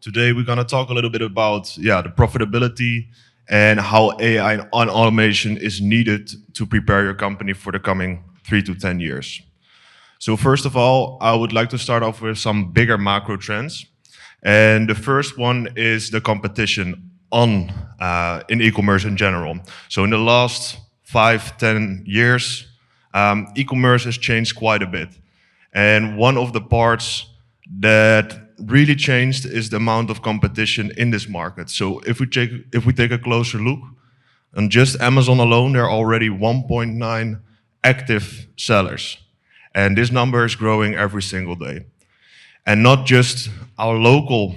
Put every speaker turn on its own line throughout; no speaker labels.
Today we're gonna talk a little bit about the profitability and how AI and automation is needed to prepare your company for the coming 3 to 10 years. So first of all, I would like to start off with some bigger macro trends. And the first one is the competition in e-commerce in general. So in the last 5, 10 years, e-commerce has changed quite a bit. And one of the parts that really changed is the amount of competition in this market. So if we take a closer look, on just Amazon alone, there are already 1.9 active sellers. And this number is growing every single day. And not just our local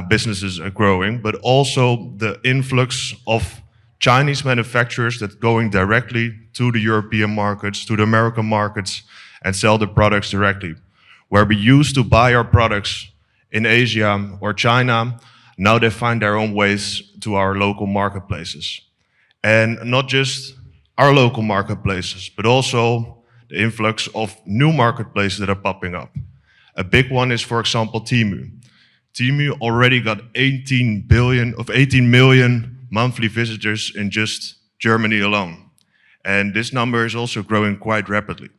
businesses are growing, but also the influx of Chinese manufacturers that going directly to the European markets, to the American markets, and sell the products directly. Where we used to buy our products in Asia or China, now they find their own ways to our local marketplaces. And not just our local marketplaces, but also the influx of new marketplaces that are popping up. A big one is, for example, Temu. Temu already got 18 million monthly visitors in just Germany alone. And this number is also growing quite rapidly.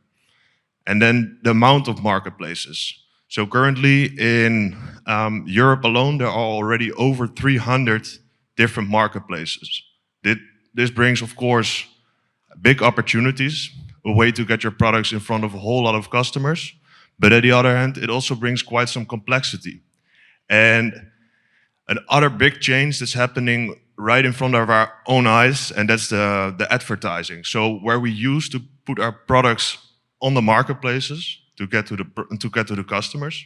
And then the amount of marketplaces. So currently in Europe alone, there are already over 300 different marketplaces. This brings, of course, big opportunities, a way to get your products in front of a whole lot of customers. But on the other hand, it also brings quite some complexity. And another big change that's happening right in front of our own eyes, and that's the advertising. So where we used to put our products on the marketplaces to get to the customers,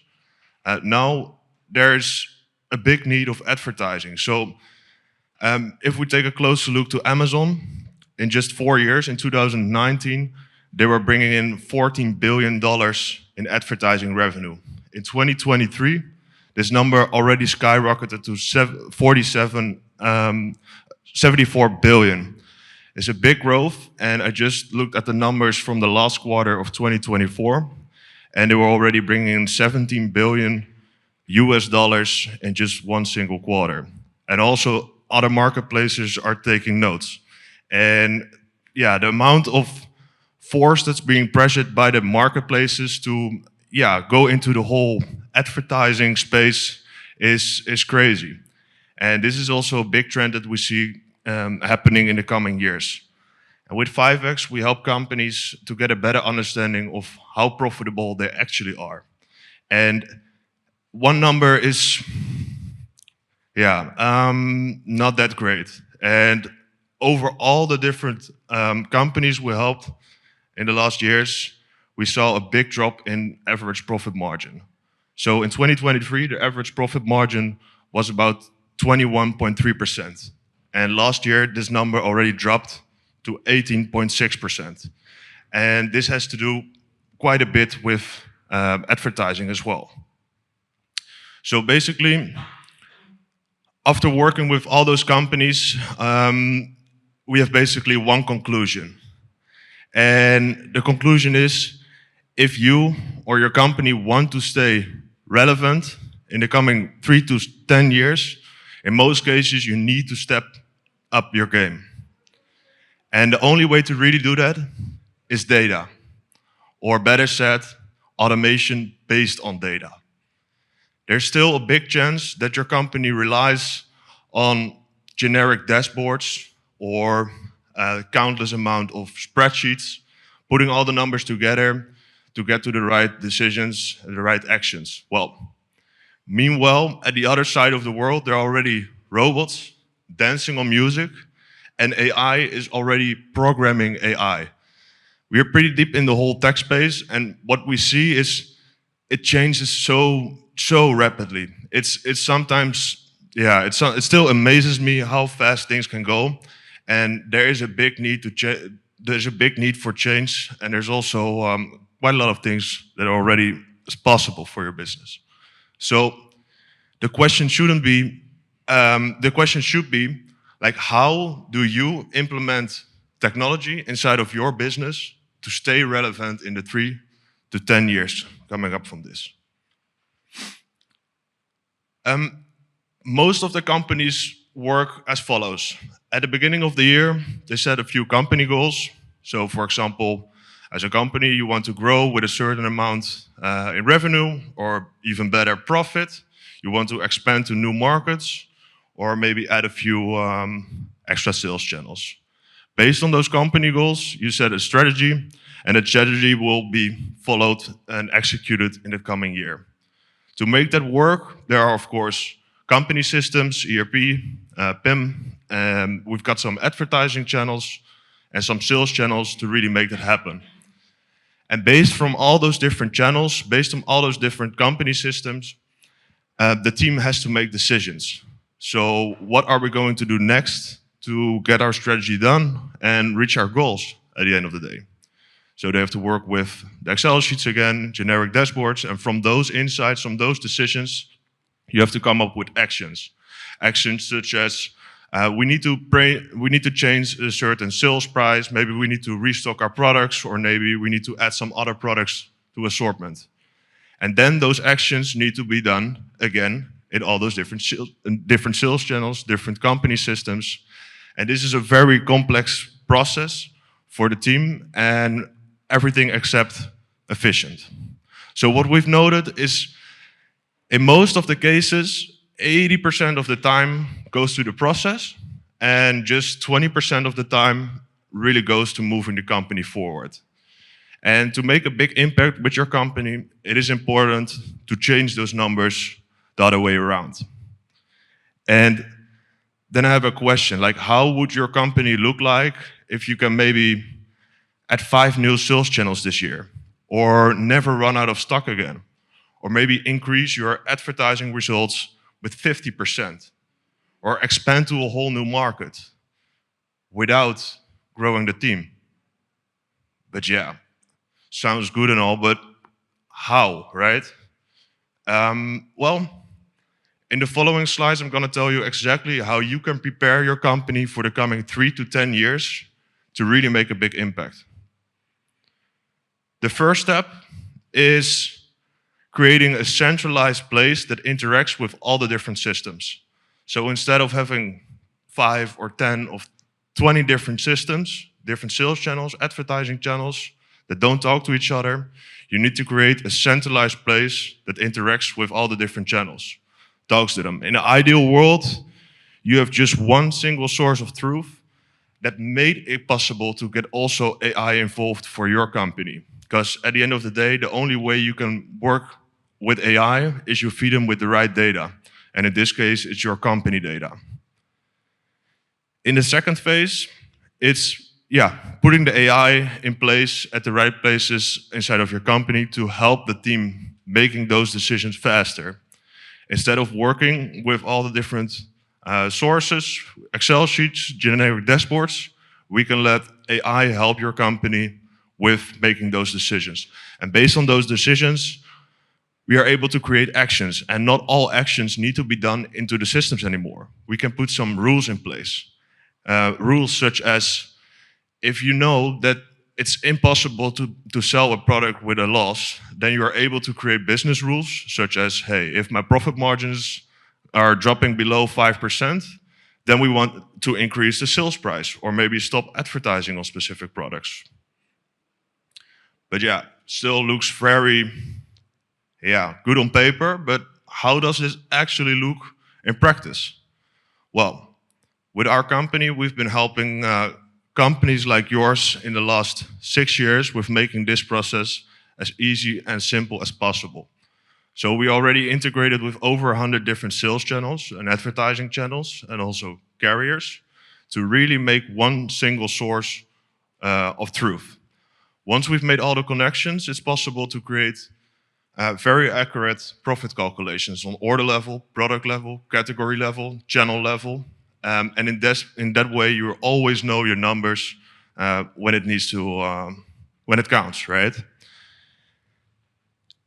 now there's a big need of advertising. So if we take a closer look to Amazon, in just 4 years, in 2019, they were bringing in $14 billion in advertising revenue. In 2023, this number already skyrocketed to 74 billion. It's a big growth, and I just looked at the numbers from the last quarter of 2024, and they were already bringing in $17 billion in just one single quarter. And also other marketplaces are taking notes. And yeah, the amount of force that's being pressured by the marketplaces to go into the whole advertising space is crazy. And this is also a big trend that we see happening in the coming years. And with FiveX, we help companies to get a better understanding of how profitable they actually are. And one number is, not that great. And over all the different companies we helped in the last years, we saw a big drop in average profit margin. So in 2023, the average profit margin was about 21.3%. And last year, this number already dropped to 18.6%. And this has to do quite a bit with advertising as well. So basically, after working with all those companies, we have basically one conclusion. And the conclusion is, if you or your company want to stay relevant in the coming 3 to 10 years, in most cases, you need to step up your game. And the only way to really do that is data. Or better said, automation based on data. There's still a big chance that your company relies on generic dashboards or a countless amount of spreadsheets, putting all the numbers together to get to the right decisions and the right actions. Well, meanwhile, at the other side of the world, there are already robots dancing on music, and AI is already programming AI. We are pretty deep in the whole tech space, and what we see is it changes so rapidly. It still amazes me how fast things can go, and there is a big need for change, and there's also quite a lot of things that are already possible for your business. So the question should be like, how do you implement technology inside of your business to stay relevant in the 3 to 10 years coming up from this? most of the companies work as follows. At the beginning of the year, they set a few company goals. So for example, as a company, you want to grow with a certain amount in revenue or even better profit. You want to expand to new markets or maybe add a few extra sales channels. Based on those company goals, you set a strategy, and the strategy will be followed and executed in the coming year. To make that work, there are, of course, company systems, ERP, PIM, and we've got some advertising channels and some sales channels to really make that happen. And based from all those different channels, based on all those different company systems, the team has to make decisions. So what are we going to do next to get our strategy done and reach our goals at the end of the day? So they have to work with the Excel sheets again, generic dashboards, and from those insights, from those decisions, you have to come up with actions. Actions such as we need to change a certain sales price, maybe we need to restock our products, or maybe we need to add some other products to assortment. And then those actions need to be done again in all those different sales channels, different company systems. And this is a very complex process for the team and everything except efficient. So what we've noted is in most of the cases, 80% of the time goes to the process and just 20% of the time really goes to moving the company forward. And to make a big impact with your company, it is important to change those numbers the other way around. And then I have a question, like how would your company look like if you can maybe add 5 new sales channels this year, or never run out of stock again, or maybe increase your advertising results with 50%, or expand to a whole new market without growing the team? But yeah, sounds good and all, but how, right? Well, in the following slides, I'm going to tell you exactly how you can prepare your company for the coming 3 to 10 years to really make a big impact. The first step is creating a centralized place that interacts with all the different systems. So instead of having 5 or 10 or 20 different systems, different sales channels, advertising channels that don't talk to each other, you need to create a centralized place that interacts with all the different channels, talks to them. In an ideal world, you have just one single source of truth that made it possible to get also AI involved for your company. Because at the end of the day, the only way you can work with AI is you feed them with the right data. And in this case, it's your company data. In the second phase, it's putting the AI in place at the right places inside of your company to help the team making those decisions faster. Instead of working with all the different sources, Excel sheets, generic dashboards, we can let AI help your company with making those decisions. And based on those decisions, we are able to create actions, and not all actions need to be done into the systems anymore. We can put some rules in place. Rules such as, if you know that it's impossible to sell a product with a loss, then you are able to create business rules such as, hey, if my profit margins are dropping below 5%, then we want to increase the sales price or maybe stop advertising on specific products. But yeah, still looks very good on paper, but how does this actually look in practice? Well, with our company, we've been helping companies like yours in the last 6 years with making this process as easy and simple as possible. So we already integrated with over 100 different sales channels and advertising channels and also carriers to really make one single source of truth. Once we've made all the connections, it's possible to create very accurate profit calculations on order level, product level, category level, channel level. And in that way, you always know your numbers when it counts, right?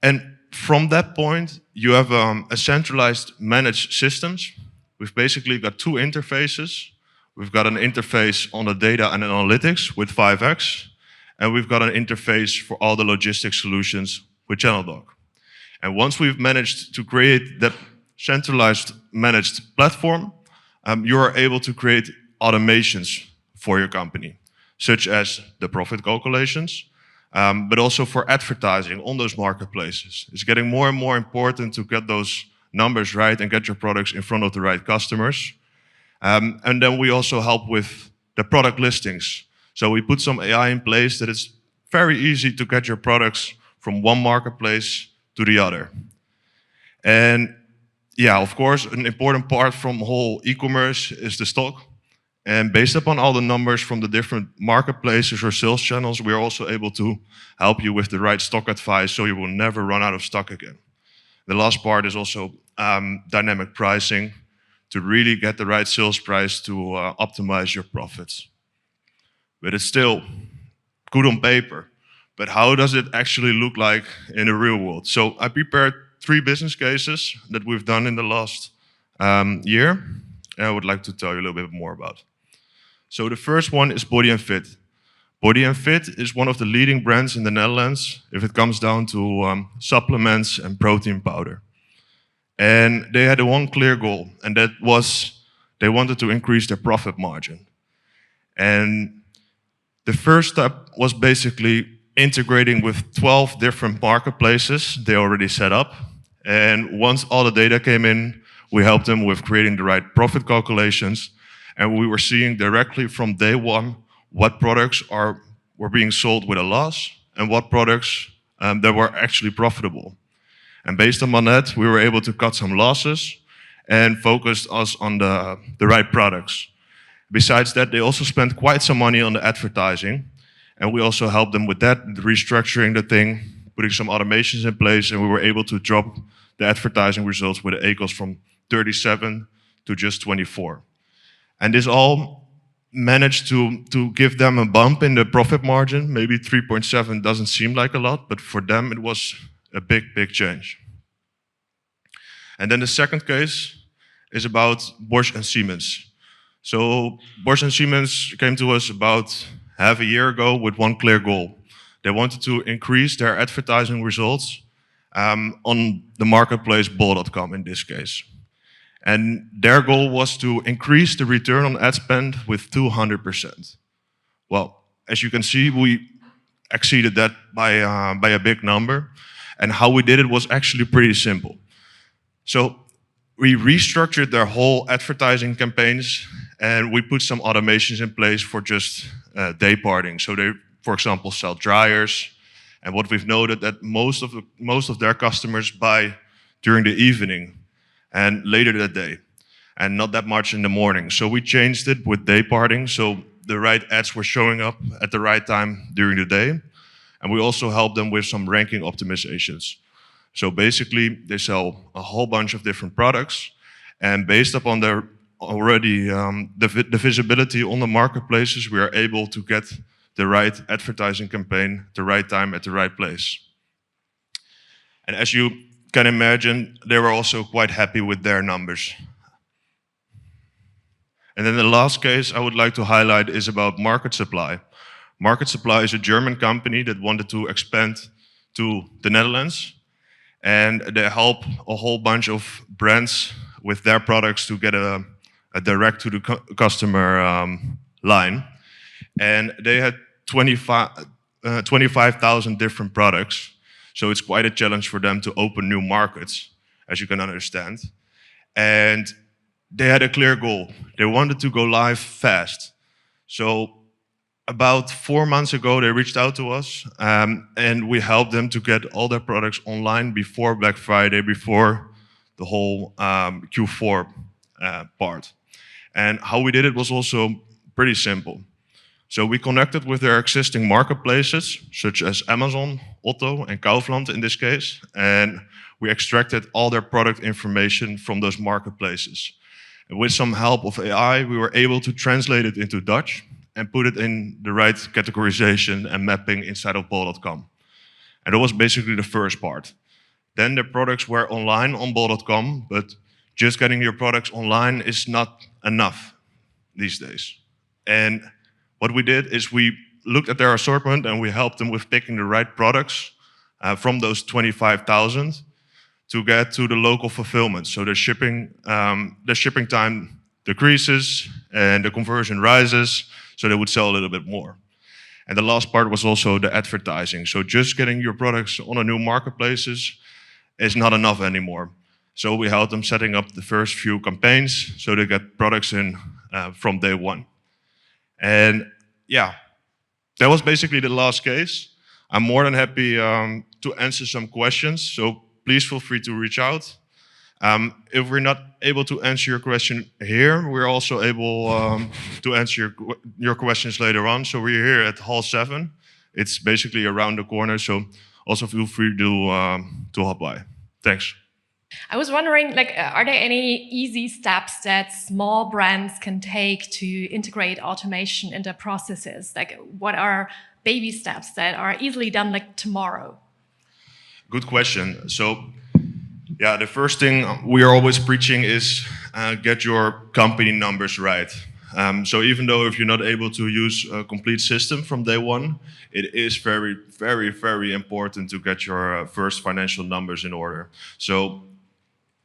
And from that point, you have a centralized managed systems. We've basically got 2 interfaces. We've got an interface on the data and analytics with FiveX, and we've got an interface for all the logistics solutions with ChannelDog. And once we've managed to create that centralized managed platform, you are able to create automations for your company, such as the profit calculations, but also for advertising on those marketplaces. It's getting more and more important to get those numbers right and get your products in front of the right customers. And then we also help with the product listings. So we put some AI in place that it's very easy to get your products from one marketplace to the other. And yeah, of course, an important part from whole e-commerce is the stock. And based upon all the numbers from the different marketplaces or sales channels, we are also able to help you with the right stock advice so you will never run out of stock again. The last part is also dynamic pricing to really get the right sales price to optimize your profits. But it's still good on paper. But how does it actually look like in the real world? So I prepared 3 business cases that we've done in the last year, and I would like to tell you a little bit more about. So the first one is Body&Fit. Body&Fit is one of the leading brands in the Netherlands if it comes down to supplements and protein powder. And they had one clear goal, and that was they wanted to increase their profit margin. And the first step was basically integrating with 12 different marketplaces they already set up. And once all the data came in, we helped them with creating the right profit calculations. And we were seeing directly from day one what products were being sold with a loss and what products that were actually profitable. And based on that, we were able to cut some losses and focused us on the right products. Besides that, they also spent quite some money on the advertising. And we also helped them with that, restructuring the thing, putting some automations in place, and we were able to drop the advertising results with the ACOS from 37 to just 24. And this all managed to give them a bump in the profit margin. Maybe 3.7 doesn't seem like a lot, but for them it was a big, big change. And then the second case is about Bosch and Siemens. So Bosch and Siemens came to us about half a year ago with one clear goal. They wanted to increase their advertising results on the marketplace bol.com in this case. And their goal was to increase the return on ad spend with 200%. Well, as you can see, we exceeded that by a big number. And how we did it was actually pretty simple. So we restructured their whole advertising campaigns and we put some automations in place for just day parting. So they, for example, sell dryers. And what we've noted that most of their customers buy during the evening and later that day, and not that much in the morning. So we changed it with day parting, so the right ads were showing up at the right time during the day. And we also helped them with some ranking optimizations. So basically, they sell a whole bunch of different products, and based upon their already the visibility on the marketplaces, we are able to get the right advertising campaign, the right time at the right place. And as you can imagine, they were also quite happy with their numbers. And then the last case I would like to highlight is about Market Supply. Market Supply is a German company that wanted to expand to the Netherlands, and they help a whole bunch of brands with their products to get a direct to the customer line. And they had 25,000 different products. So it's quite a challenge for them to open new markets, as you can understand. And they had a clear goal. They wanted to go live fast. So about 4 months ago, they reached out to us and we helped them to get all their products online before Black Friday, before the whole Q4 part. And how we did it was also pretty simple. So we connected with their existing marketplaces, such as Amazon, Otto, and Kaufland in this case, and we extracted all their product information from those marketplaces. And with some help of AI, we were able to translate it into Dutch and put it in the right categorization and mapping inside of bol.com. And that was basically the first part. Then the products were online on bol.com, but just getting your products online is not enough these days. And what we did is we looked at their assortment and we helped them with picking the right products from those 25,000 to get to the local fulfillment. So the shipping time decreases and the conversion rises, so they would sell a little bit more. And the last part was also the advertising. So just getting your products on a new marketplaces is not enough anymore. So we helped them setting up the first few campaigns so they get products in from day one. And yeah, that was basically the last case. I'm more than happy to answer some questions. So please feel free to reach out. If we're not able to answer your question here, we're also able to answer your questions later on. So we're here at Hall 7. It's basically around the corner. So also feel free to hop by. Thanks.
I was wondering, like, are there any easy steps that small brands can take to integrate automation in their processes? Like, what are baby steps that are easily done like tomorrow?
Good question. So, yeah, the first thing we are always preaching is get your company numbers right. So even though if you're not able to use a complete system from day one, it is very, very, very important to get your first financial numbers in order. So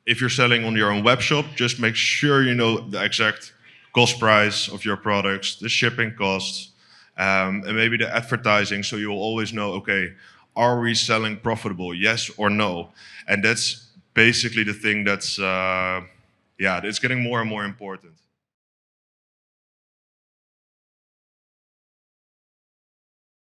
if you're selling on your own web shop, just make sure you know the exact cost price of your products, the shipping costs, and maybe the advertising, so you'll always know, okay, are we selling profitable, yes or no? And that's basically the thing that's, yeah, it's getting more and more important.